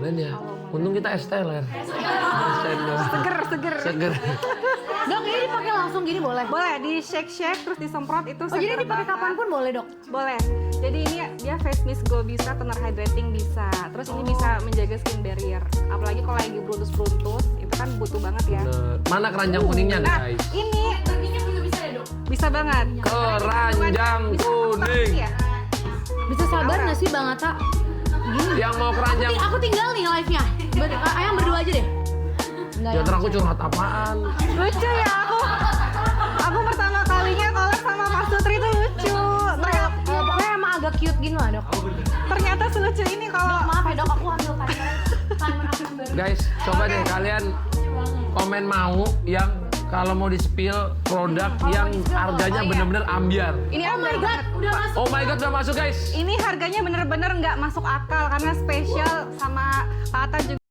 Keren ya. Untung kita esteller. Seger. Dok, ini dipakai langsung gini boleh? Boleh, di shake terus disemprot itu. Oh, jadi dipakai kapan pun boleh, Dok? Boleh. Jadi ini dia face mist glow bisa, toner hydrating bisa. Terus ini bisa menjaga skin barrier. Apalagi kalau lagi beruntus-beruntus, itu kan butuh banget ya. Bener. Mana keranjang kuningnya guys? Ini Terginya juga bisa ya, Dok? bisa banget. Keranjang kuning. Ya? Bisa sabar nggak sih Bang Atta? Gini. Yang mau keranjang. Aku tinggal nih live-nya. Ayang berdua aja deh. Enggak Ya aku curhat apaan? Lucu ya aku pertama kalinya collab sama Mas Sutri itu lucu. Pokoknya emang agak cute gini lah, Dok. Ternyata selucu ini kalau Maaf ya, Dok, aku ambil timer aku yang baru. Guys, coba deh kalian komen mau yang kalau mau di-spill produk yang harganya bener-bener ambiar. ini Oh my god, udah masuk. Oh my god, udah masuk guys. Ini harganya bener-bener nggak masuk akal karena spesial sama Kak Atta juga.